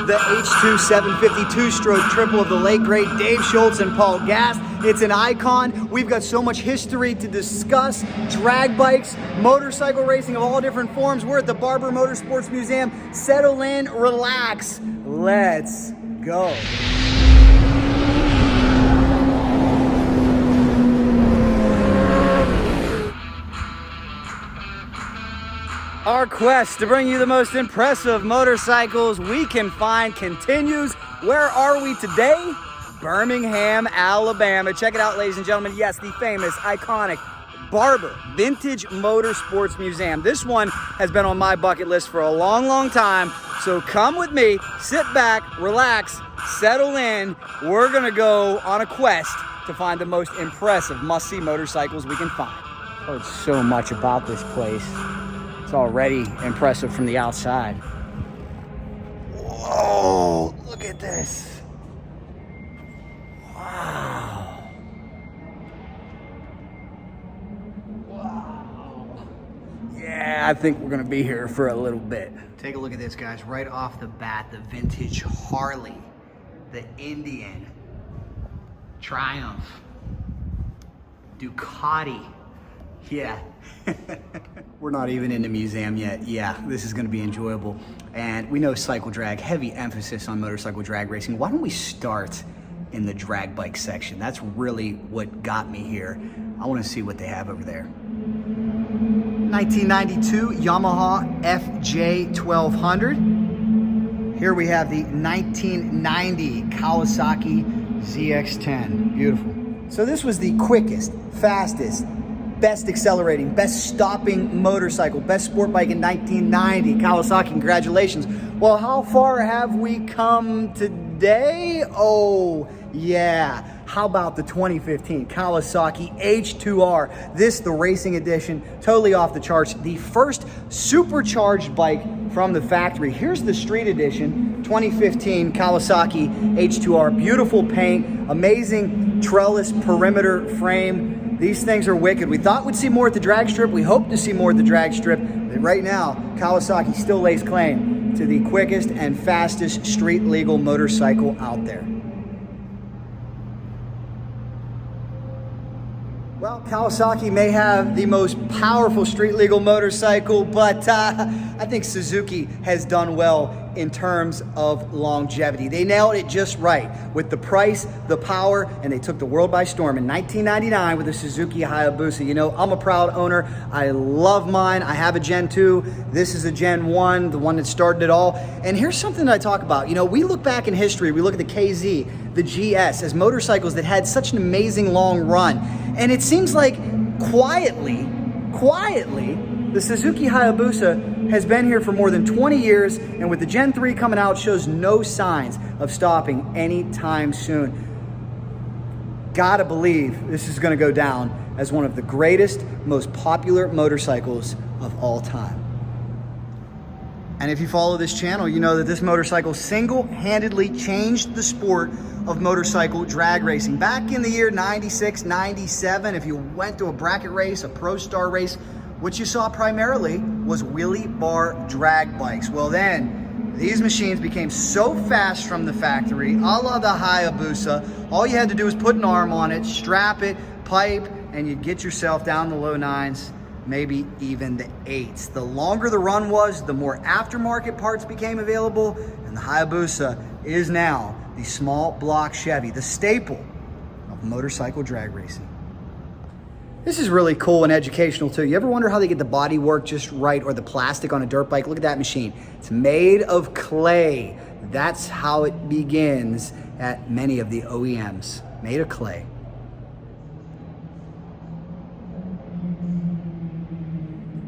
the H2 two-stroke triple of the late great Dave Schultz and Paul Gast. It's an icon. We've got so much history to discuss. Drag bikes, motorcycle racing of all different forms. We're at the Barber Motorsports Museum. Settle in, relax. Let's go. Our quest to bring you the most impressive motorcycles we can find continues. Where are we today? Birmingham, Alabama. Check it out, ladies and gentlemen. Yes, the famous, iconic Barber Vintage Motorsports Museum. This one has been on my bucket list for a long, long time. So come with me, sit back, relax, settle in. We're gonna go on a quest to find the most impressive must-see motorcycles we can find. I've heard so much about this place. It's already impressive from the outside. Whoa, look at this. Wow. Wow. Yeah, I think we're gonna be here for a little bit. Take a look at this, guys. Right off the bat, the vintage Harley, the Indian, Triumph, Ducati. Yeah. We're not even in the museum yet. Yeah, this is gonna be enjoyable. And we know cycle drag, heavy emphasis on motorcycle drag racing. Why don't we start in the drag bike section? That's really what got me here. I wanna see what they have over there. 1992 Yamaha FJ1200. Here we have the 1990 Kawasaki Zx10. Beautiful. So this was the quickest, fastest, best accelerating, best stopping motorcycle, best sport bike in 1990. Kawasaki, congratulations. Well, how far have we come today? Oh, yeah. How about the 2015 Kawasaki H2r? This, the racing edition, totally off the charts. The first supercharged bike from the factory. Here's the street edition, 2015 Kawasaki H2r. Beautiful paint, amazing trellis perimeter frame. These things are wicked. We thought we'd see more at the drag strip. We hope to see more at the drag strip. But right now, Kawasaki still lays claim to the quickest and fastest street legal motorcycle out there. Well, Kawasaki may have the most powerful street legal motorcycle, but I think Suzuki has done well in terms of longevity. They nailed it just right with the price, the power, and they took the world by storm in 1999 with the Suzuki Hayabusa. You know, I'm a proud owner. I love mine. I have a Gen 2. This is a Gen 1, the one that started it all. And here's something that I talk about. You know, we look back in history, we look at the KZ, the GS as motorcycles that had such an amazing long run. And it seems like quietly, the Suzuki Hayabusa has been here for more than 20 years, and with the Gen 3 coming out, shows no signs of stopping anytime soon. Gotta believe this is gonna go down as one of the greatest, most popular motorcycles of all time. And if you follow this channel, you know that this motorcycle single-handedly changed the sport of motorcycle drag racing. Back in the year 96, 97, if you went to a bracket race, a Pro Star race, what you saw primarily was wheelie bar drag bikes. Well then, these machines became so fast from the factory, a la the Hayabusa, all you had to do was put an arm on it, strap it, pipe, and you'd get yourself down the low 9s, maybe even the 8s. The longer the run was, the more aftermarket parts became available, and the Hayabusa is now the small block Chevy, the staple of motorcycle drag racing. This is really cool and educational too. You ever wonder how they get the body work just right, or the plastic on a dirt bike? Look at that machine. It's made of clay. That's how it begins at many of the OEMs, made of clay.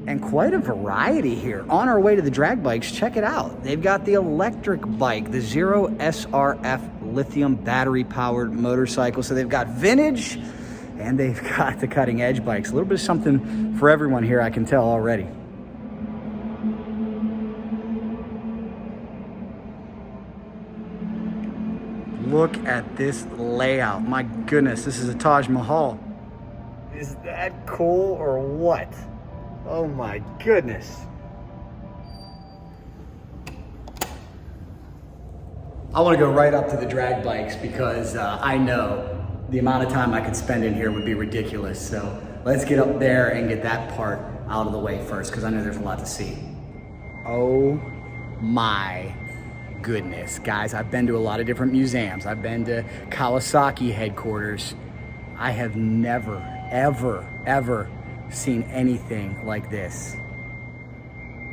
And quite a variety here. On our way to the drag bikes, check it out. They've got the electric bike, the Zero SRF lithium battery powered motorcycle. So they've got vintage and they've got the cutting edge bikes. A little bit of something for everyone here, I can tell already. Look at this layout. My goodness, this is a Taj Mahal. Is that cool or what? Oh my goodness. I want to go right up to the drag bikes because I know the amount of time I could spend in here would be ridiculous. So let's get up there and get that part out of the way first because I know there's a lot to see. Oh my goodness, guys, I've been to a lot of different museums. I've been to Kawasaki headquarters. I have never, ever seen anything like this.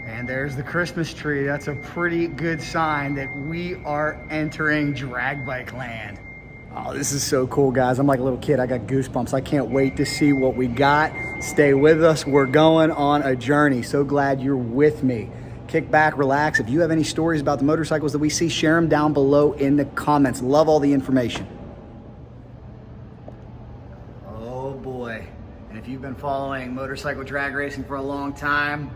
And there's the Christmas tree. That's a pretty good sign that we are entering drag bike land. Oh, this is so cool, guys. I'm like a little kid. I got goosebumps. I can't wait to see what we got. Stay with us. We're going on a journey. So glad you're with me. Kick back, relax. If you have any stories about the motorcycles that we see, share them down below in the comments. Love all the information. Oh boy. And if you've been following motorcycle drag racing for a long time,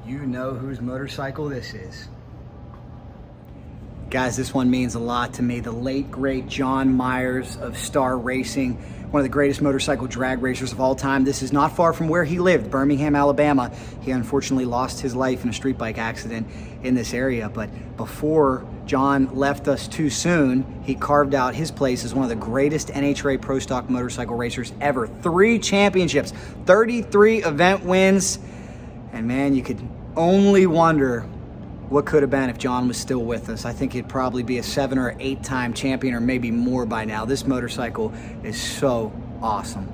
you know whose motorcycle this is. Guys, this one means a lot to me. The late, great John Myers of Star Racing, one of the greatest motorcycle drag racers of all time. This is not far from where he lived, Birmingham, Alabama. He unfortunately lost his life in a street bike accident in this area. But before John left us too soon, he carved out his place as one of the greatest NHRA Pro Stock Motorcycle racers ever. 3 championships, 33 event wins. And man, you could only wonder what could have been if John was still with us. I think he'd probably be a 7 or 8 time champion or maybe more by now. This motorcycle is so awesome.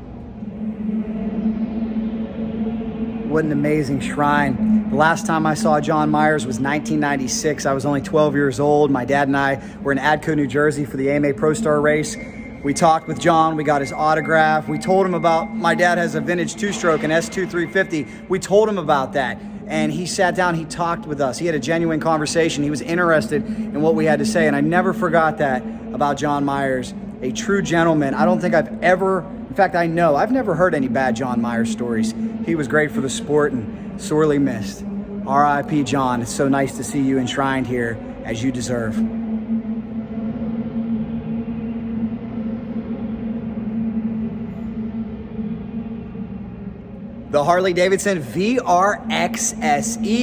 What an amazing shrine. The last time I saw John Myers was 1996. I was only 12 years old. My dad and I were in Adco, New Jersey for the AMA Pro Star race. We talked with John, we got his autograph. We told him about, my dad has a vintage 2-stroke, an S2350. We told him about that. And he sat down, he talked with us. He had a genuine conversation. He was interested in what we had to say. And I never forgot that about John Myers, a true gentleman. I don't think I've ever, in fact, I know, I've never heard any bad John Myers stories. He was great for the sport and sorely missed. R.I.P. John, it's so nice to see you enshrined here as you deserve. The Harley Davidson VRX-SE,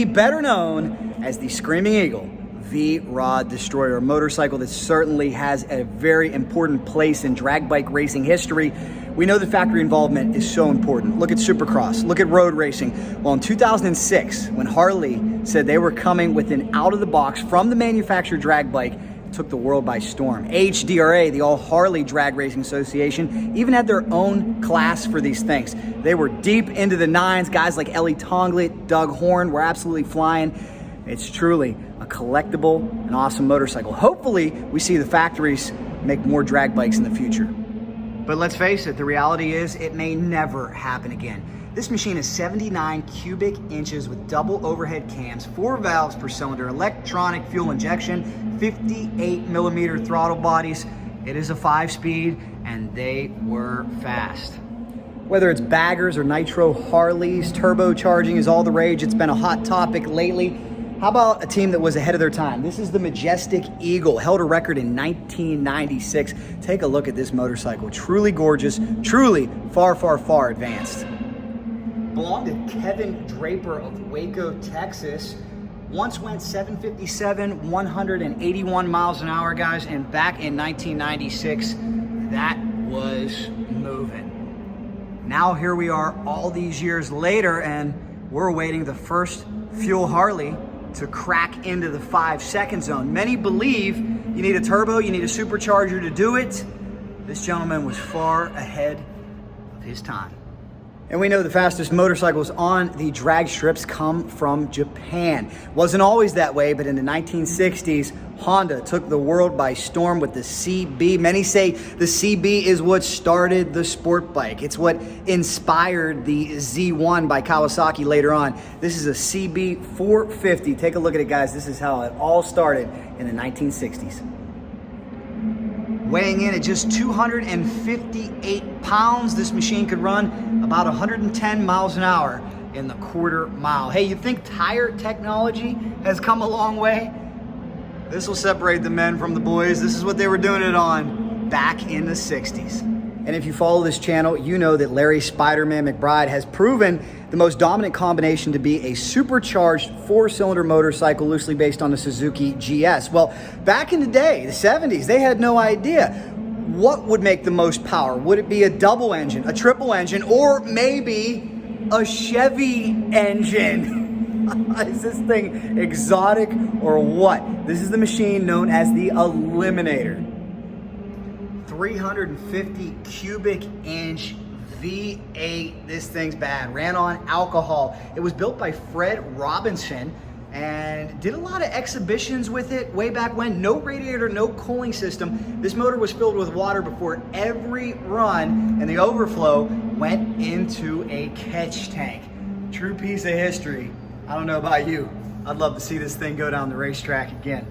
better known as the Screaming Eagle V-Rod Destroyer, a motorcycle that certainly has a very important place in drag bike racing history. We know that factory involvement is so important. Look at Supercross, look at road racing. Well, in 2006, when Harley said they were coming with an out-of-the-box from the manufacturer drag bike, took the world by storm. NHRA, the All Harley Drag Racing Association, even had their own class for these things. They were deep into the 9s. Guys like Ellie Tonglet, Doug Horn were absolutely flying. It's truly a collectible and awesome motorcycle. Hopefully, we see the factories make more drag bikes in the future. But let's face it, the reality is it may never happen again. This machine is 79 cubic inches with double overhead cams, 4 valves per cylinder, electronic fuel injection, 58 millimeter throttle bodies. It is a 5-speed and they were fast. Whether it's baggers or nitro Harleys, turbocharging is all the rage. It's been a hot topic lately. How about a team that was ahead of their time? This is the Majestic Eagle, held a record in 1996. Take a look at this motorcycle. Truly gorgeous, truly far, far, far advanced. Belonged to Kevin Draper of Waco, Texas. Once went 757, 181 miles an hour, guys, and back in 1996, that was moving. Now here we are all these years later, and we're awaiting the first fuel Harley to crack into the 5-second zone. Many believe you need a turbo, you need a supercharger to do it. This gentleman was far ahead of his time. And we know the fastest motorcycles on the drag strips come from Japan. Wasn't always that way, but in the 1960s, Honda took the world by storm with the CB. Many say the CB is what started the sport bike. It's what inspired the Z1 by Kawasaki later on. This is a CB 450. Take a look at it, guys. This is how it all started in the 1960s. Weighing in at just 258 pounds, this machine could run about 110 miles an hour in the quarter mile. Hey, you think tire technology has come a long way? This will separate the men from the boys. This is what they were doing it on back in the 60s. And if you follow this channel, you know that Larry Spider-Man McBride has proven the most dominant combination to be a supercharged 4-cylinder motorcycle loosely based on the Suzuki Gs. Well, back in the day, the 70s, they had no idea what would make the most power. Would it be a double engine, a triple engine, or maybe a Chevy engine? Is this thing exotic or what? This is the machine known as the Eliminator. 350 cubic inch V8. This thing's bad. Ran on alcohol. It was built by Fred Robinson and did a lot of exhibitions with it way back when. No radiator, no cooling system. This motor was filled with water before every run, and the overflow went into a catch tank. True piece of history. I don't know about you. I'd love to see this thing go down the racetrack again.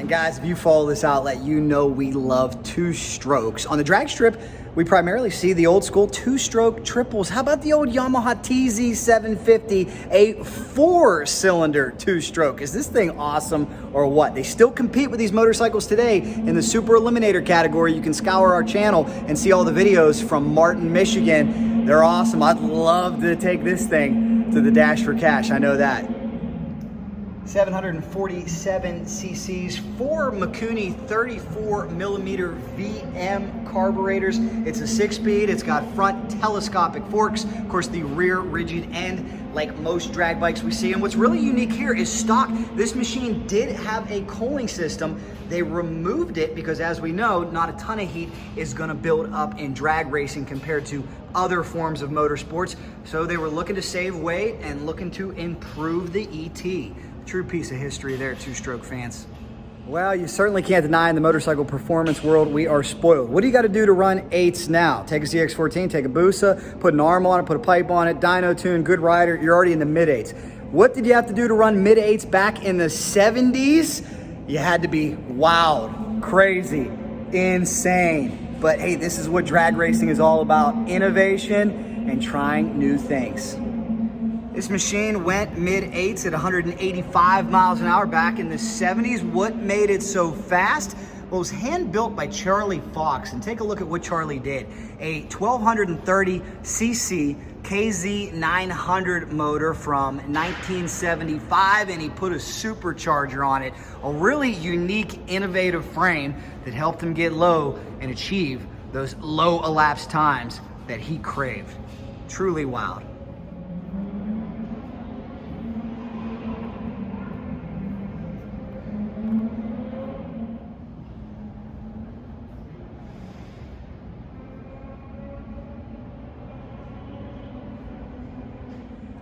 Guys, if you follow this outlet, you know we love two-strokes. On the drag strip, we primarily see the old school two-stroke triples. How about the old Yamaha Tz-750, a 4-cylinder two-stroke? Is this thing awesome or what? They still compete with these motorcycles today in the Super Eliminator category. You can scour our channel and see all the videos from Martin, Michigan. They're awesome. I'd love to take this thing to the Dash for Cash. I know that. 747 cc's, 4 Mikuni 34 millimeter VM carburetors. It's a 6-speed. It's got front telescopic forks, of course the rear rigid end like most drag bikes we see. And what's really unique here is stock. This machine did have a cooling system. They removed it because, as we know, not a ton of heat is going to build up in drag racing compared to other forms of motorsports. So they were looking to save weight and looking to improve the ET. True piece of history there, two-stroke fans. Well, you certainly can't deny in the motorcycle performance world, we are spoiled. What do you got to do to run 8s now? Take a ZX14, take a Busa, put an arm on it, put a pipe on it, dyno tune, good rider, you're already in the mid-8s. What did you have to do to run mid-8s back in the 70s? You had to be wild, crazy, insane. But hey, this is what drag racing is all about, innovation and trying new things. This machine went mid-8s at 185 miles an hour back in the 70s. What made it so fast? Well, it was hand-built by Charlie Fox. And take a look at what Charlie did. A 1230cc KZ900 motor from 1975, and he put a supercharger on it. A really unique, innovative frame that helped him get low and achieve those low elapsed times that he craved. Truly wild.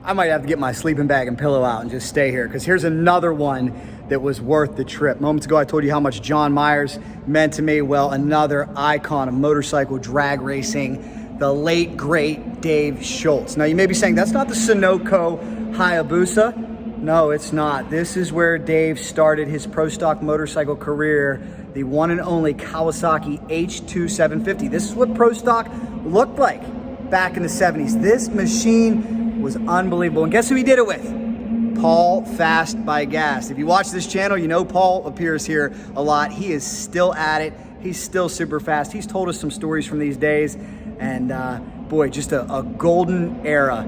I might have to get my sleeping bag and pillow out and just stay here, because here's another one that was worth the trip. Moments ago, I told you how much John Myers meant to me. Well, another icon of motorcycle drag racing, the late, great Dave Schultz. Now, you may be saying, that's not the Sunoco Hayabusa. No, it's not. This is where Dave started his pro stock motorcycle career, the one and only Kawasaki H2 This is what pro stock looked like back in the 70s. This machine was unbelievable. And guess who he did it with? Paul Fast by Gast. If you watch this channel, you know Paul appears here a lot. He is still at it. He's still super fast. He's told us some stories from these days. And boy, just a golden era.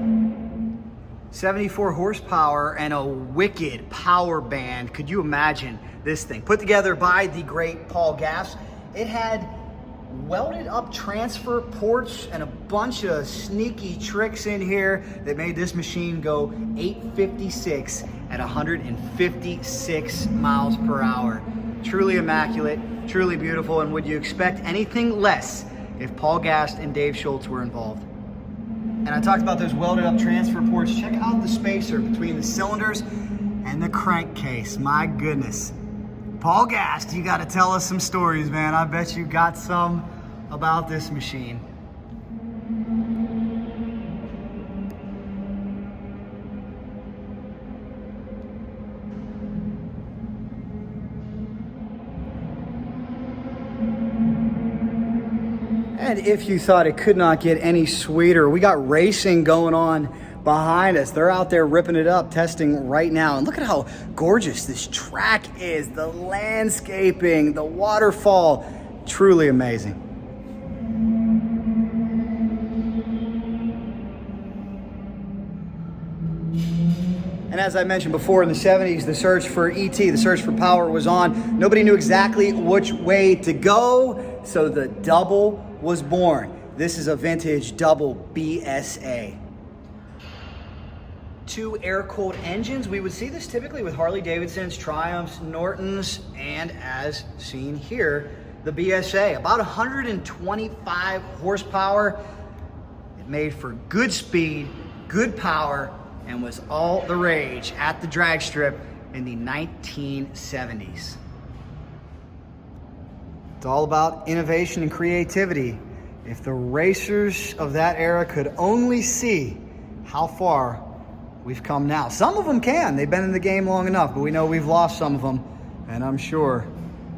74 horsepower and a wicked power band. Could you imagine this thing? Put together by the great Paul Gast. It had welded up transfer ports and a bunch of sneaky tricks in here that made this machine go 856 at 156 miles per hour. Truly immaculate, truly beautiful, and would you expect anything less if Paul Gast and Dave Schultz were involved? And I talked about those welded up transfer ports. Check out the spacer between the cylinders and the crankcase. My goodness. Paul Gast, you got to tell us some stories, man. I bet you got some about this machine. And if you thought it could not get any sweeter, we got racing going on behind us. They're out there ripping it up, testing right now. And look at how gorgeous this track is. The landscaping, the waterfall, truly amazing. And as I mentioned before, in the 70s, the search for ET, the search for power was on. Nobody knew exactly which way to go, so the double was born. This is a vintage double BSA. 2 air-cooled engines. We would see this typically with Harley Davidson's, Triumphs, Nortons, and as seen here, the BSA. About 125 horsepower. It made for good speed, good power, and was all the rage at the drag strip in the 1970s. It's all about innovation and creativity. If the racers of that era could only see how far we've come now. Some of them can. They've been in the game long enough, but we know we've lost some of them, and I'm sure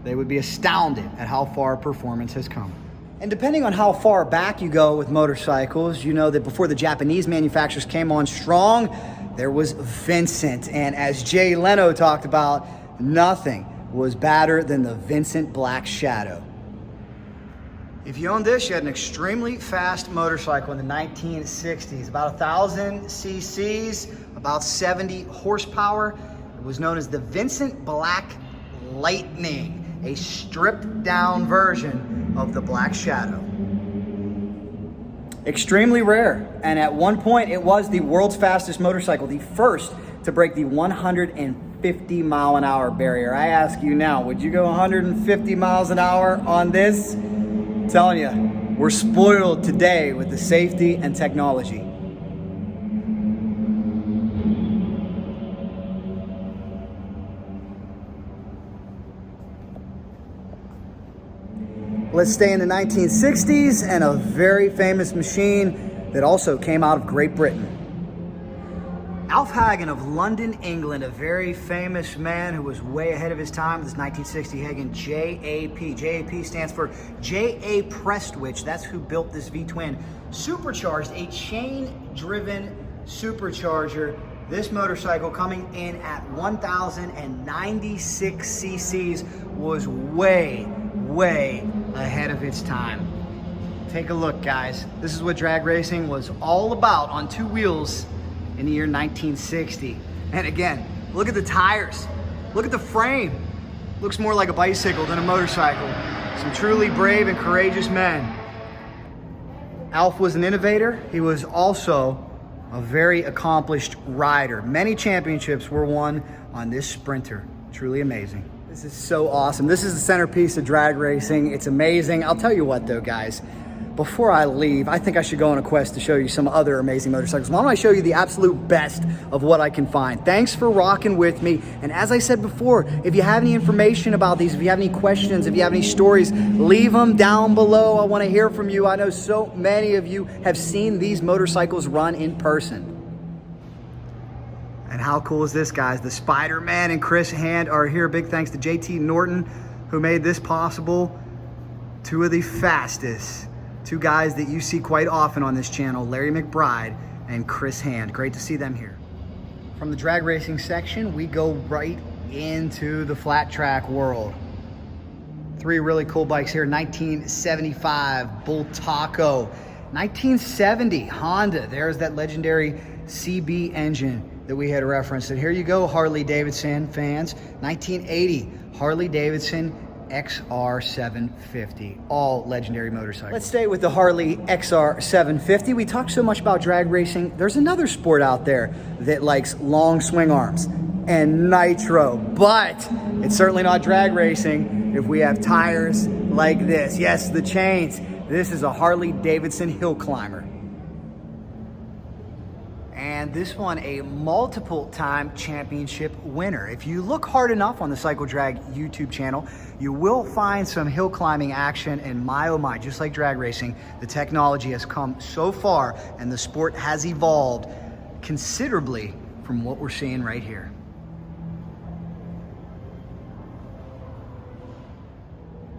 they would be astounded at how far performance has come. And depending on how far back you go with motorcycles, you know that before the Japanese manufacturers came on strong, there was Vincent. And as Jay Leno talked about, nothing was badder than the Vincent Black Shadow. If you owned this, you had an extremely fast motorcycle in the 1960s, about 1,000 cc's, about 70 horsepower. It was known as the Vincent Black Lightning, a stripped down version of the Black Shadow. Extremely rare, and at one point it was the world's fastest motorcycle, the first to break the 150 mile an hour barrier. I ask you now, would you go 150 miles an hour on this? I'm telling you, we're spoiled today with the safety and technology. Let's stay in the 1960s and a very famous machine that also came out of Great Britain. Alf Hagen of London, England, a very famous man who was way ahead of his time with his 1960 Hagen JAP. JAP stands for J.A. Prestwich. That's who built this V-twin. Supercharged, a chain-driven supercharger. This motorcycle coming in at 1,096 cc's was way ahead of its time. Take a look, guys. This is what drag racing was all about on 2 wheels in the year 1960. And again, look at the tires. Look at the frame. Looks more like a bicycle than a motorcycle. Some truly brave and courageous men. Alf was an innovator. He was also a very accomplished rider. Many championships were won on this Sprinter. Truly amazing. This is so awesome. This is the centerpiece of drag racing. It's amazing. I'll tell you what though, guys, before I leave, I think I should go on a quest to show you some other amazing motorcycles. Why don't I show you the absolute best of what I can find? Thanks for rocking with me. And as I said before, if you have any information about these, if you have any questions, if you have any stories, leave them down below. I want to hear from you. I know so many of you have seen these motorcycles run in person. And how cool is this, guys? The Spider-Man and Chris Hand are here. Big thanks to JT Norton, who made this possible. 2 of the fastest. 2 guys that you see quite often on this channel, Larry McBride and Chris Hand. Great to see them here. From the drag racing section, we go right into the flat track world. 3 really cool bikes here. 1975 Bull Taco. 1970 Honda. There's that legendary CB engine that we had referenced. And here you go, Harley Davidson fans. 1980 Harley Davidson Xr750, all legendary motorcycles. Let's stay with the Harley Xr750. We talked so much about drag racing. There's another sport out there that likes long swing arms and nitro, but it's certainly not drag racing if we have tires like this. Yes, the chains. This is a Harley Davidson hill climber. And this one, a multiple-time championship winner. If you look hard enough on the Cycle Drag YouTube channel, you will find some hill climbing action, and my oh my, just like drag racing, the technology has come so far and the sport has evolved considerably from what we're seeing right here.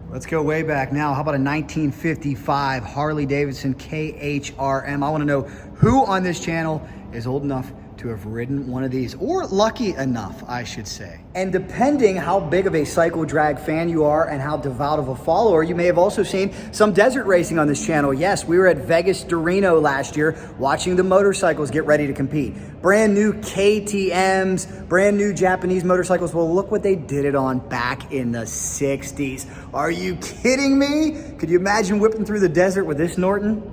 Let's go way back now. How about a 1955 Harley Davidson Khrm? I want to know who on this channel is old enough to have ridden one of these, or lucky enough, I should say. And depending how big of a cycle drag fan you are and how devout of a follower, you may have also seen some desert racing on this channel. Yes, we were at Vegas to Reno last year watching the motorcycles get ready to compete. Brand new KTMs, brand new Japanese motorcycles. Well, look what they did it on back in the 60s. Are you kidding me? Could you imagine whipping through the desert with this Norton?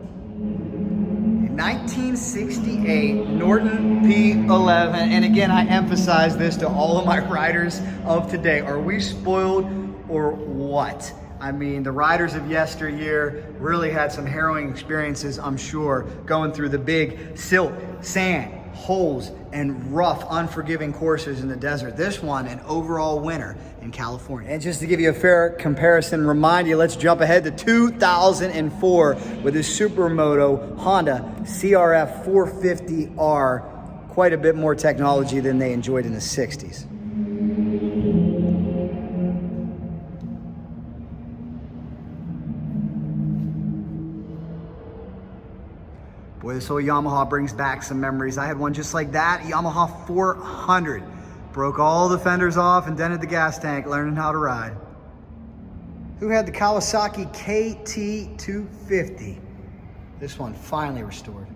1968 Norton P11, and again, I emphasize this to all of my riders of today. Are we spoiled or what? I mean, the riders of yesteryear really had some harrowing experiences, I'm sure, going through the big silt, sand, holes, and rough, unforgiving courses in the desert. This one, an overall winner in California. And just to give you a fair comparison, remind you, let's jump ahead to 2004 with this Supermoto Honda CRF 450R. Quite a bit more technology than they enjoyed in the 60s. Boy, this old Yamaha brings back some memories. I had one just like that, Yamaha 400. Broke all the fenders off and dented the gas tank, learning how to ride. Who had the Kawasaki KT250? This one finally restored.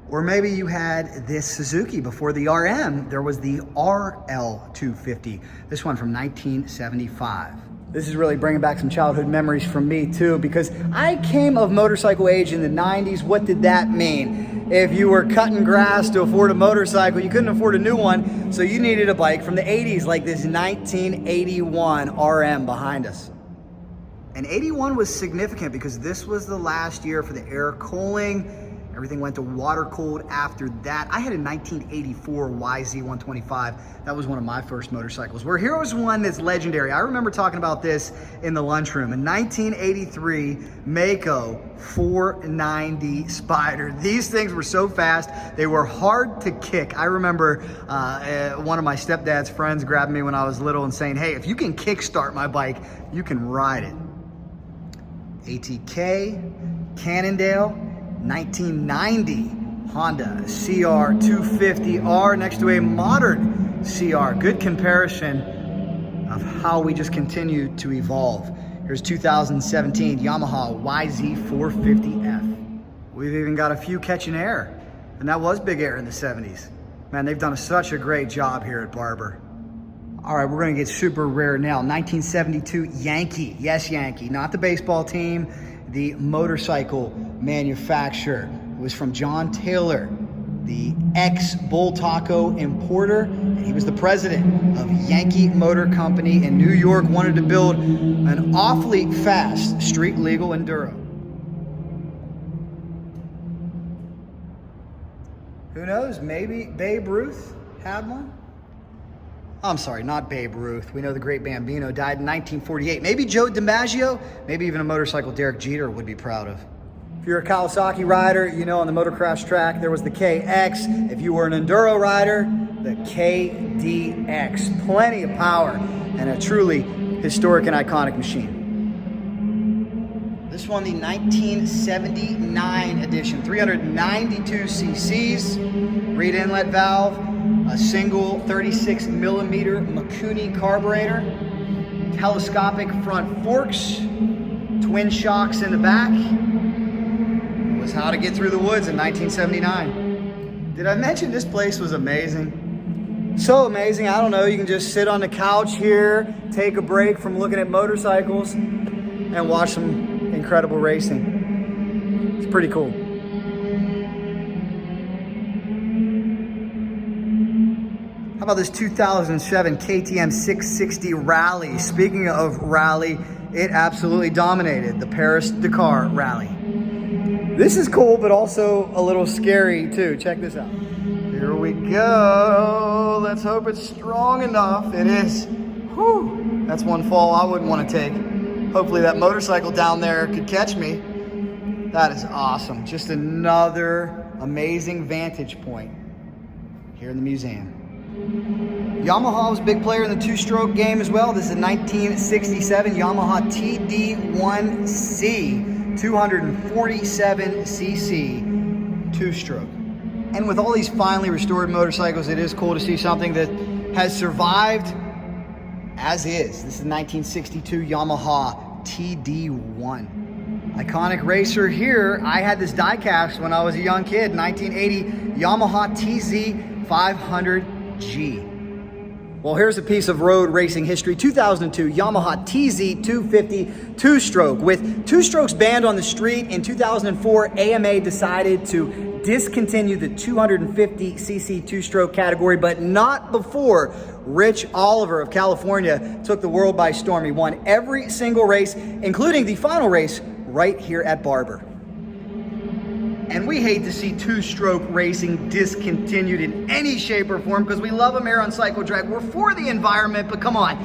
Or maybe you had this Suzuki. Before the RM, there was the RL250. This one from 1975. This is really bringing back some childhood memories from me too, because I came of motorcycle age in the 90s. What did that mean? If you were cutting grass to afford a motorcycle, you couldn't afford a new one, so you needed a bike from the 80s, like this 1981 RM behind us. And 81 was significant because this was the last year for the air cooling. Everything went to water cooled after that. I had a 1984 YZ125. That was one of my first motorcycles. Where here was one that's legendary. I remember talking about this in the lunchroom. A 1983 Mako 490 Spider. These things were so fast, they were hard to kick. I remember one of my stepdad's friends grabbing me when I was little and saying, hey, if you can kickstart my bike, you can ride it. ATK, Cannondale, 1990 Honda CR250R next to a modern CR. Good comparison of how we just continue to evolve. Here's 2017 Yamaha YZ450F. We've even got a few catching air, and that was big air in the 70s. Man, they've done such a great job here at Barber. All right, we're gonna get super rare now. 1972 Yankee, yes Yankee, not the baseball team, the motorcycle manufacturer. It was from John Taylor, the ex-Bull Taco importer, and he was the president of Yankee Motor Company in New York, wanted to build an awfully fast street legal enduro. Who knows, maybe Babe Ruth had one? I'm sorry, not Babe Ruth. We know the great Bambino died in 1948. Maybe Joe DiMaggio, maybe even a motorcycle Derek Jeter would be proud of. If you're a Kawasaki rider, you know on the motocross track, there was the KX. If you were an enduro rider, the KDX. Plenty of power and a truly historic and iconic machine. This one, the 1979 edition, 392 cc's, reed inlet valve, a single 36 millimeter Mikuni carburetor, telescopic front forks, twin shocks in the back. It was how to get through the woods in 1979. Did I mention this place was amazing? So amazing, I don't know, you can just sit on the couch here, take a break from looking at motorcycles, and watch some incredible racing. It's pretty cool. How about this 2007 KTM 660 Rally? Speaking of rally, it absolutely dominated the Paris-Dakar Rally. This is cool, but also a little scary too. Check this out. Here we go. Let's hope it's strong enough. It is. Whew. That's one fall I wouldn't want to take. Hopefully that motorcycle down there could catch me. That is awesome. Just another amazing vantage point here in the museum. Yamaha was a big player in the two-stroke game as well. This is a 1967 Yamaha TD1C, 247cc two-stroke. And with all these finely restored motorcycles, it is cool to see something that has survived as is. This is a 1962 Yamaha TD1. Iconic racer here. I had this die-cast when I was a young kid, 1980 Yamaha Tz-750G. Well, here's a piece of road racing history. 2002 Yamaha Tz250 two-stroke. With two strokes banned on the street in 2004, AMA decided to discontinue the 250cc two-stroke category, but not before Rich Oliver of California took the world by storm. He won every single race, including the final race right here at Barber. And we hate to see two-stroke racing discontinued in any shape or form because we love them here on Cycle Drag. We're for the environment, but come on,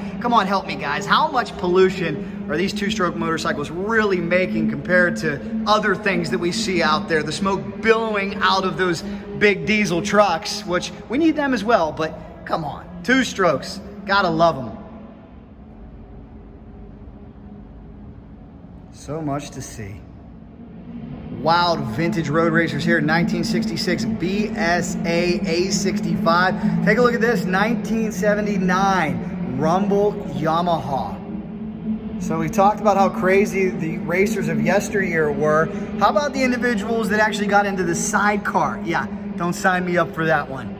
help me guys. How much pollution are these two-stroke motorcycles really making compared to other things that we see out there? The smoke billowing out of those big diesel trucks, which we need them as well, but come on, two-strokes, gotta love them. So much to see. Wild vintage road racers here, 1966 BSA A65. Take a look at this, 1979 Rumble Yamaha. So we talked about how crazy the racers of yesteryear were. How about the individuals that actually got into the sidecar? Yeah, don't sign me up for that one.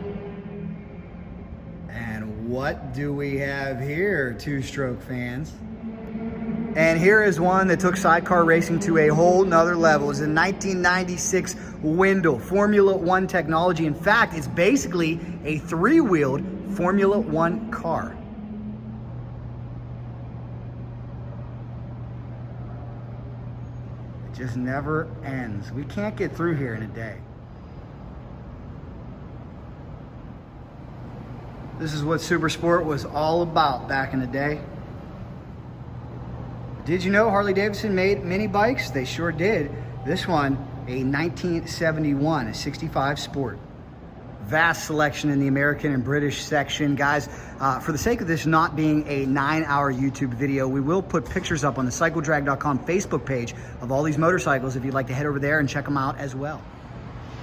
And what do we have here, two-stroke fans? And here is one that took sidecar racing to a whole nother level. It's a 1996 Wendell Formula One technology. In fact, it's basically a three-wheeled Formula One car. It just never ends. We can't get through here in a day. This is what Super Sport was all about back in the day. Did you know Harley Davidson made mini bikes? They sure did. This one, a 1971, a 65 Sport. Vast selection in the American and British section. Guys, for the sake of this not being a 9-hour YouTube video, we will put pictures up on the CycleDrag.com Facebook page of all these motorcycles if you'd like to head over there and check them out as well.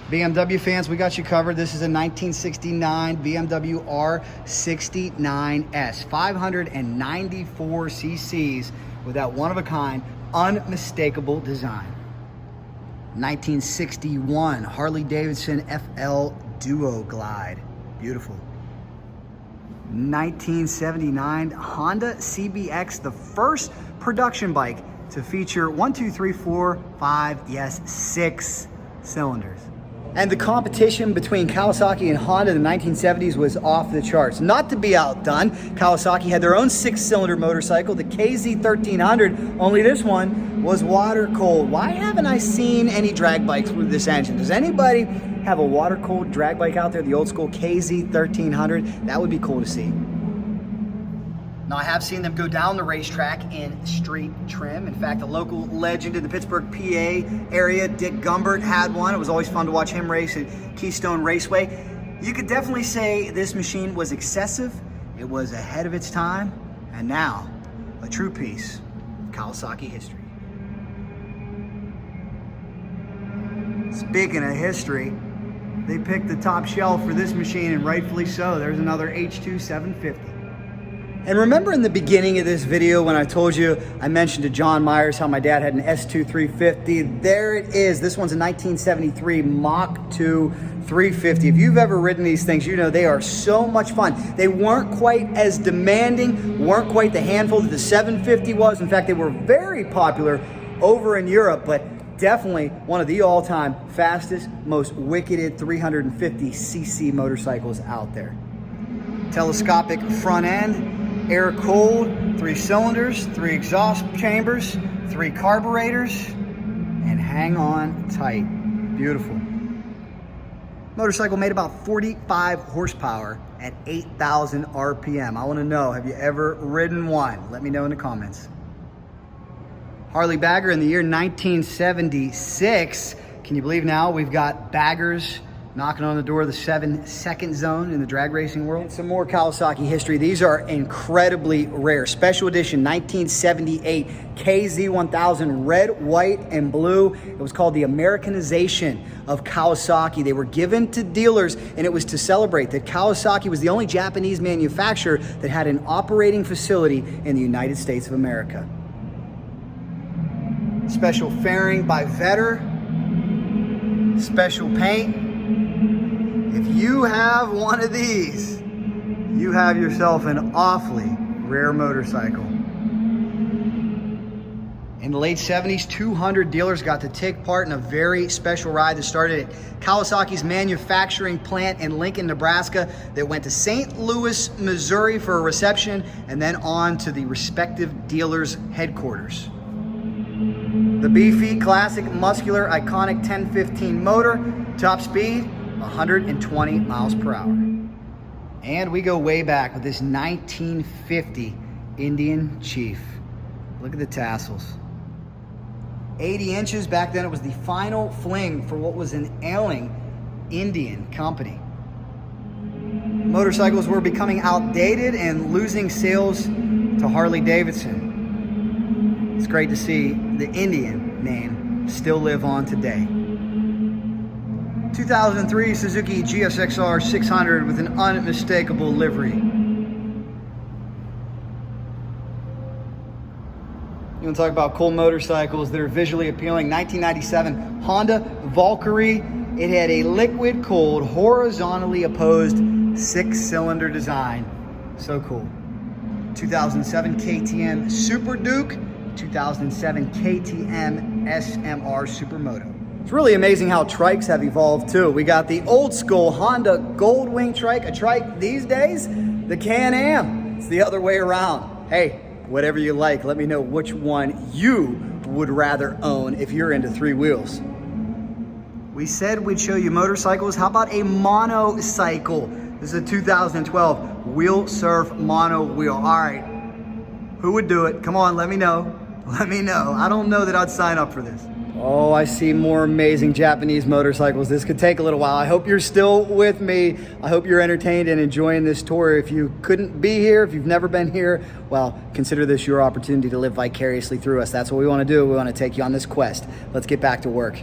BMW fans, we got you covered. This is a 1969 BMW R69S, 594 cc's with that one-of-a-kind, unmistakable design. 1961 Harley Davidson FL Duo Glide, beautiful. 1979 Honda CBX, the first production bike to feature 6 cylinders. And the competition between Kawasaki and Honda in the 1970s was off the charts. Not to be outdone, Kawasaki had their own 6-cylinder motorcycle, the KZ1300, only this one was water cold. Why haven't I seen any drag bikes with this engine? Does anybody have a water cold drag bike out there, the old school KZ1300? That would be cool to see. Now, I have seen them go down the racetrack in street trim. In fact, a local legend in the Pittsburgh, PA area, Dick Gumbert, had one. It was always fun to watch him race at Keystone Raceway. You could definitely say this machine was excessive, it was ahead of its time, and now a true piece of Kawasaki history. Speaking of history, they picked the top shelf for this machine, and rightfully so. There's another H2 And remember in the beginning of this video when I told you, I mentioned to John Myers how my dad had an S2 350. There it is. This one's a 1973 Mach 2 350. If you've ever ridden these things, you know they are so much fun. They weren't quite as demanding, weren't quite the handful that the 750 was. In fact, they were very popular over in Europe, but definitely one of the all-time fastest, most wicketed 350cc motorcycles out there. Telescopic front end, air cooled, 3 cylinders, 3 exhaust chambers, 3 carburetors, and hang on tight. Beautiful. Motorcycle made about 45 horsepower at 8,000 RPM. I want to know, have you ever ridden one? Let me know in the comments. Harley bagger in the year 1976. Can you believe now we've got baggers knocking on the door of the 7-second zone in the drag racing world? And some more Kawasaki history. These are incredibly rare. Special edition 1978 KZ1000, red, white, and blue. It was called the Americanization of Kawasaki. They were given to dealers, and it was to celebrate that Kawasaki was the only Japanese manufacturer that had an operating facility in the United States of America. Special fairing by Vetter. Special paint. If you have one of these, you have yourself an awfully rare motorcycle. In the late 70s, 200 dealers got to take part in a very special ride that started at Kawasaki's manufacturing plant in Lincoln, Nebraska, that went to St. Louis, Missouri for a reception, and then on to the respective dealers' headquarters. The beefy, classic, muscular, iconic 1015 motor, top speed, 120 miles per hour. And we go way back with this 1950 Indian Chief. Look at the tassels. 80 inches, back then it was the final fling for what was an ailing Indian company. Motorcycles were becoming outdated and losing sales to Harley Davidson. It's great to see the Indian name still live on today. 2003 Suzuki Gsxr 600 with an unmistakable livery. You want to talk about cool motorcycles that are visually appealing? 1997 Honda Valkyrie. It had a liquid-cooled, horizontally opposed 6-cylinder design. So cool. 2007 KTM Super Duke. 2007 KTM SMR Supermoto. It's really amazing how trikes have evolved too. We got the old school Honda Goldwing trike, a trike these days, the Can-Am. It's the other way around. Hey, whatever you like, let me know which one you would rather own if you're into three wheels. We said we'd show you motorcycles. How about a monocycle? This is a 2012 Wheel Surf mono wheel. All right, who would do it? Come on, let me know. Let me know. I don't know that I'd sign up for this. Oh, I see more amazing Japanese motorcycles. This could take a little while. I hope you're still with me. I hope you're entertained and enjoying this tour. If you couldn't be here, if you've never been here, well, consider this your opportunity to live vicariously through us. That's what we want to do. We want to take you on this quest. Let's get back to work.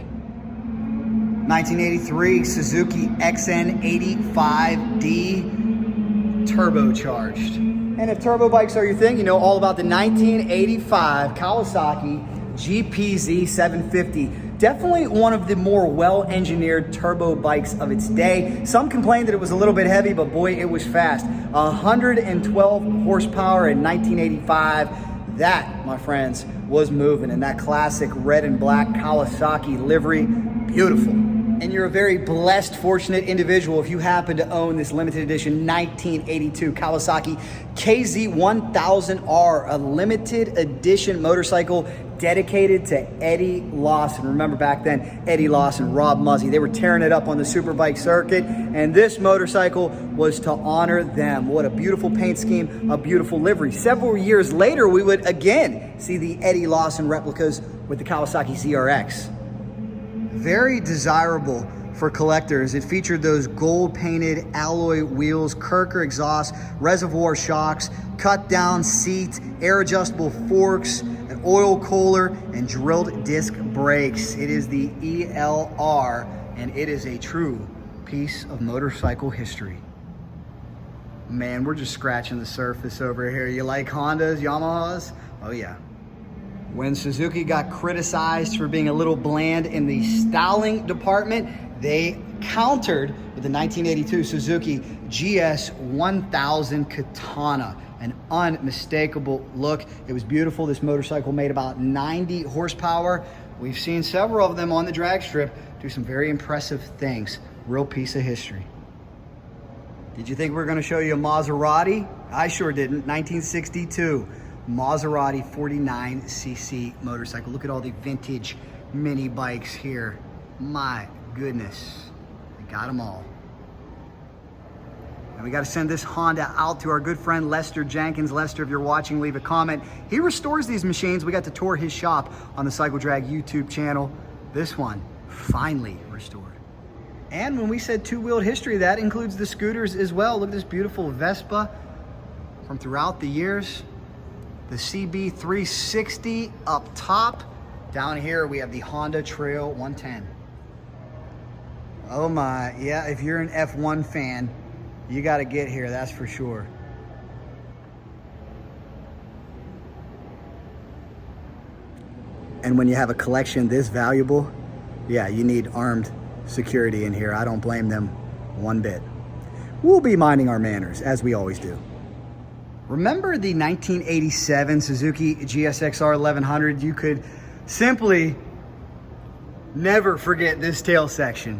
1983 Suzuki XN85D turbocharged. And if turbo bikes are your thing, you know all about the 1985 Kawasaki Gpz 750. Definitely one of the more well-engineered turbo bikes of its day. Some complained that it was a little bit heavy, but boy, it was fast. 112 horsepower in 1985. That, my friends, was moving in that classic red and black Kawasaki livery. Beautiful. And you're a very blessed, fortunate individual if you happen to own this limited edition 1982 Kawasaki KZ1000R, a limited edition motorcycle dedicated to Eddie Lawson. Remember back then, Eddie Lawson, Rob Muzzy, they were tearing it up on the superbike circuit, and this motorcycle was to honor them. What a beautiful paint scheme, a beautiful livery. Several years later, we would again see the Eddie Lawson replicas with the Kawasaki ZRX. Very desirable for collectors. It featured those gold-painted alloy wheels, Khrm exhaust, reservoir shocks, cut-down seat, air-adjustable forks, an oil cooler, and drilled disc brakes. It is the ELR, and it is a true piece of motorcycle history. Man, we're just scratching the surface over here. You like Hondas, Yamahas? Oh yeah. When Suzuki got criticized for being a little bland in the styling department, they countered with the 1982 Suzuki GS1000 Katana, an unmistakable look. It was beautiful. This motorcycle made about 90 horsepower. We've seen several of them on the drag strip do some very impressive things. Real piece of history. Did you think we were going to show you a Maserati? I sure didn't. 1962. Maserati 49cc motorcycle. Look at all the vintage mini bikes here. My goodness, I got them all. And we got to send this Honda out to our good friend Lester Jenkins. Lester, if you're watching, leave a comment. He restores these machines. We got to tour his shop on the Cycle Drag YouTube channel. This one, finely restored. And when we said two-wheeled history, that includes the scooters as well. Look at this beautiful Vespa from throughout the years. The CB360 up top. Down here we have the Honda Trail 110. Oh my, yeah, if you're an F1 fan, you got to get here, that's for sure. And when you have a collection this valuable, yeah, you need armed security in here. I don't blame them one bit. We'll be minding our manners, as we always do. Remember the 1987 Suzuki Gsxr 1100? You could simply never forget this tail section.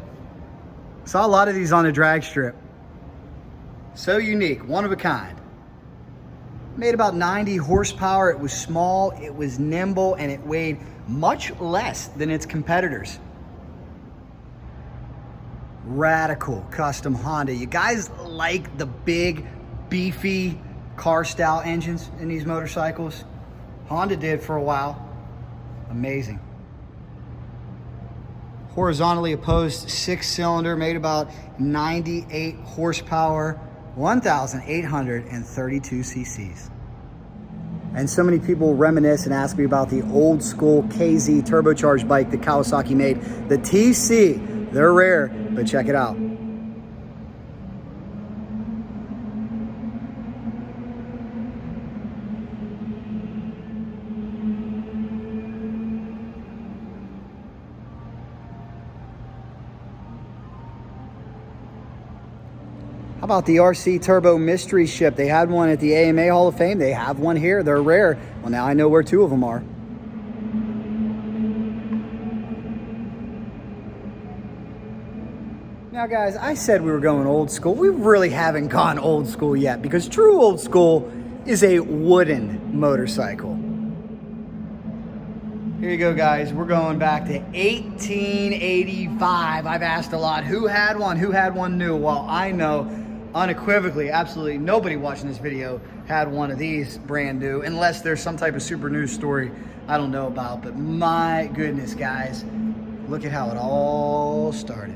Saw a lot of these on the drag strip. So unique, one of a kind. Made about 90 horsepower. It was small, it was nimble, and it weighed much less than its competitors. Radical custom Honda. You guys like the big, beefy car style engines in these motorcycles? Honda did for a while. Amazing. Horizontally opposed 6-cylinder, made about 98 horsepower, 1,832 cc's. And so many people reminisce and ask me about the old school KZ turbocharged bike that Kawasaki made, the TC. They're rare, but check it out. How about the RC Turbo Mystery Ship? They had one at the AMA Hall of Fame. They have one here. They're rare. Well, now I know where two of them are. Now, guys, I said we were going old school. We really haven't gone old school yet, because true old school is a wooden motorcycle. Here you go, guys. We're going back to 1885. I've asked a lot, who had one? Who had one new? Well, I know unequivocally, absolutely nobody watching this video had one of these brand new, unless there's some type of super news story I don't know about. But my goodness, guys, look at how it all started.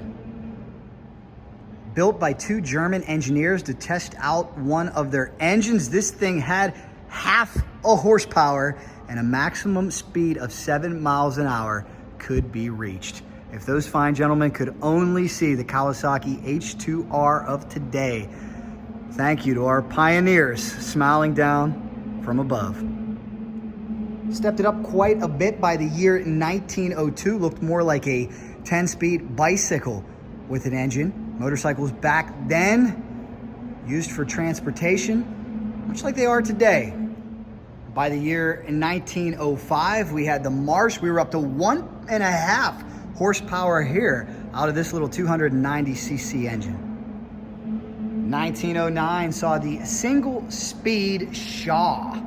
Built by two German engineers to test out one of their engines, this thing had half a horsepower and a maximum speed of 7 miles an hour could be reached. If those fine gentlemen could only see the Kawasaki H2r of today. Thank you to our pioneers smiling down from above. Stepped it up quite a bit by the year 1902. Looked more like a 10-speed bicycle with an engine. Motorcycles back then used for transportation, much like they are today. By the year 1905, we had the March. We were up to 1.5 horsepower here out of this little 290cc engine. 1909 saw the single-speed Shaw.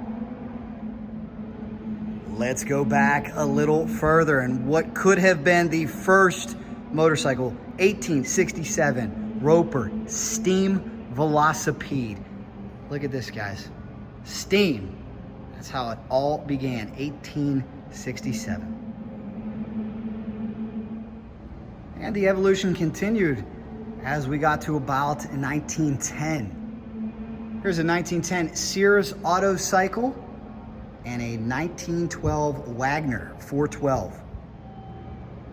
Let's go back a little further, and what could have been the first motorcycle, 1867 Roper steam Velocipede. Look at this, guys. Steam. That's how it all began, 1867. And the evolution continued as we got to about 1910. Here's a 1910 Sears Autocycle and a 1912 Wagner 412.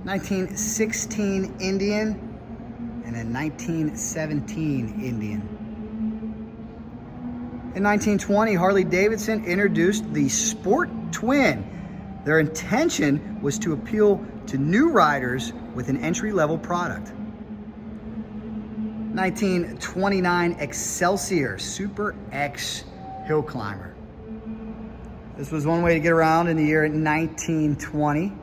1916 Indian and a 1917 Indian. In 1920, Harley Davidson introduced the Sport Twin. Their intention was to appeal to new riders with an entry-level product. 1929 Excelsior Super X Hill Climber. This was one way to get around in the year 1920.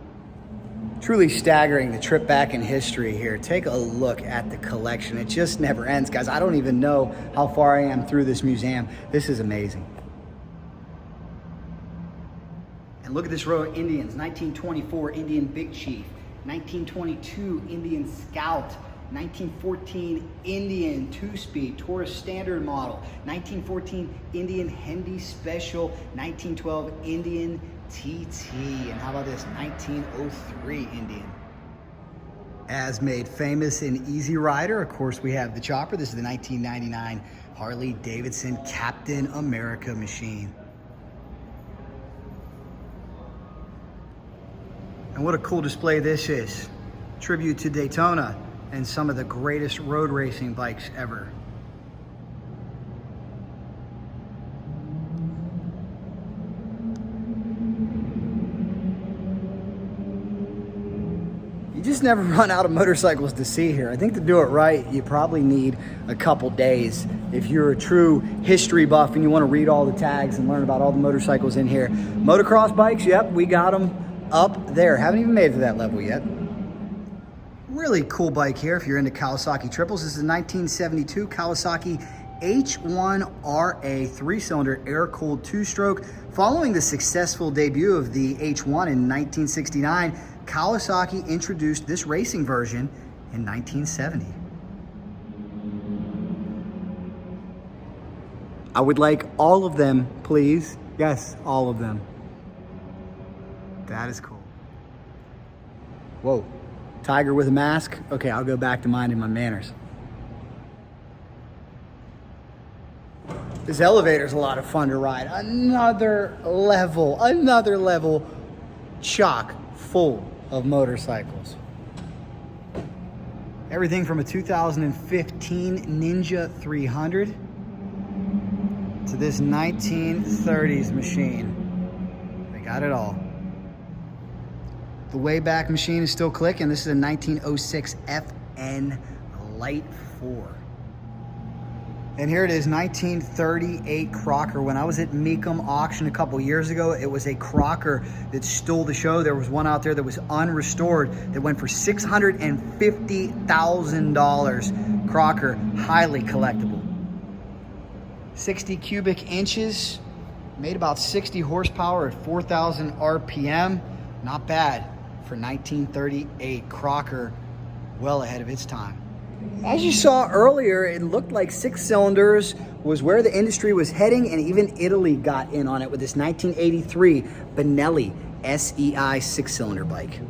Truly staggering, the trip back in history here. Take a look at the collection. It just never ends, guys. I don't even know how far I am through this museum. This is amazing. And look at this row of Indians. 1924 Indian Big Chief, 1922 Indian Scout, 1914 Indian 2-speed Taurus Standard Model, 1914 Indian Hendy Special, 1912 Indian TT, and how about this, 1903 Indian. As made famous in Easy Rider, of course, we have the chopper. This is the 1999 Harley Davidson Captain America machine. And what a cool display this is. Tribute to Daytona and some of the greatest road racing bikes ever. You just never run out of motorcycles to see here. I think to do it right, you probably need a couple days. If you're a true history buff and you want to read all the tags and learn about all the motorcycles in here. Motocross bikes, yep, we got them up there. Haven't even made it to that level yet. Really cool bike here if you're into Kawasaki triples. This is a 1972 Kawasaki H2r 3-cylinder air-cooled two-stroke. Following the successful debut of the H1 in 1969, Kawasaki introduced this racing version in 1970. I would like all of them, please. Yes, all of them. That is cool. Whoa, tiger with a mask? Okay, I'll go back to minding my manners. This elevator's a lot of fun to ride. Another level chock full of motorcycles. Everything from a 2015 Ninja 300 to this 1930s machine. They got it all. The Wayback machine is still clicking. This is a 1906 FN Light 4. And here it is, 1938 Crocker. When I was at Mecum auction a couple years ago, it was a Crocker that stole the show. There was one out there that was unrestored that went for $650,000. Crocker, highly collectible. 60 cubic inches, made about 60 horsepower at 4,000 RPM. Not bad for 1938 Crocker, well ahead of its time. As you saw earlier, it looked like 6 cylinders was where the industry was heading, and even Italy got in on it with this 1983 Benelli SEI 6-cylinder bike.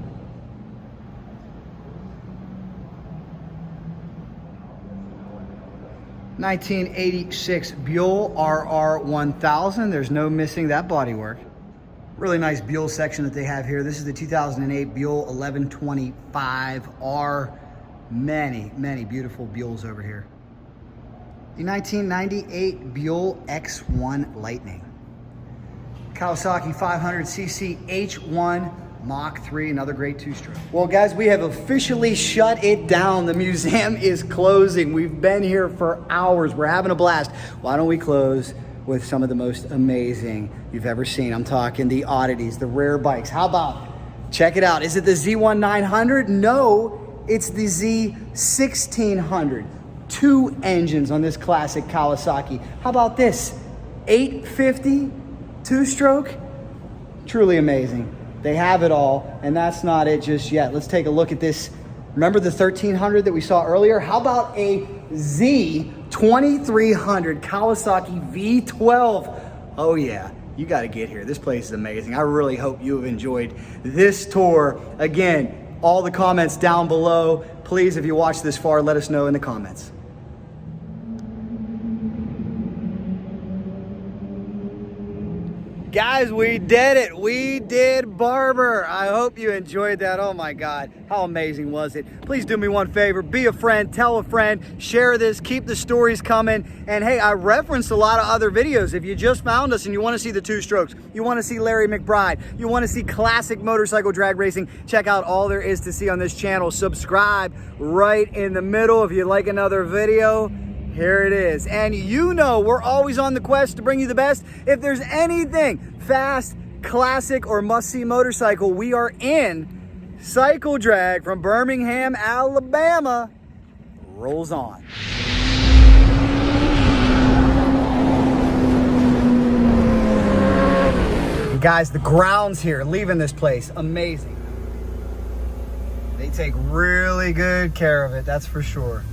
'86 Buell Rr 1000. There's no missing that bodywork. Really nice Buell section that they have here. This is the 2008 Buell 1125R. Many beautiful Buells over here. The 1998 Buell X1 Lightning. Kawasaki 500cc H1 Mach 3, another great two-stroke. Well, guys, we have officially shut it down. The museum is closing. We've been here for hours. We're having a blast. Why don't we close with some of the most amazing you've ever seen? I'm talking the oddities, the rare bikes. How about, check it out. Is it the Z1900? No. It's the Z1600. 2 engines on this classic Kawasaki. How about this? 850 two-stroke? Truly amazing. They have it all, and that's not it just yet. Let's take a look at this. Remember the 1300 that we saw earlier? How about a Z2300 Kawasaki V12? Oh yeah, you gotta get here. This place is amazing. I really hope you have enjoyed this tour. Again, all the comments down below. Please, if you watched this far, let us know in the comments. Guys, we did it. We did Barber. I hope you enjoyed that. Oh my God, how amazing was it? Please do me one favor, be a friend, tell a friend, share this, keep the stories coming. And hey, I referenced a lot of other videos. If you just found us and you want to see the two strokes, you want to see Larry McBride, you want to see classic motorcycle drag racing, check out all there is to see on this channel. Subscribe right in the middle. If you'd like another video, here it is. And you know we're always on the quest to bring you the best. If there's anything fast, classic, or must-see motorcycle, we are in. Cycle Drag from Birmingham, Alabama rolls on. Guys, the grounds here, leaving this place, amazing. They take really good care of it, that's for sure.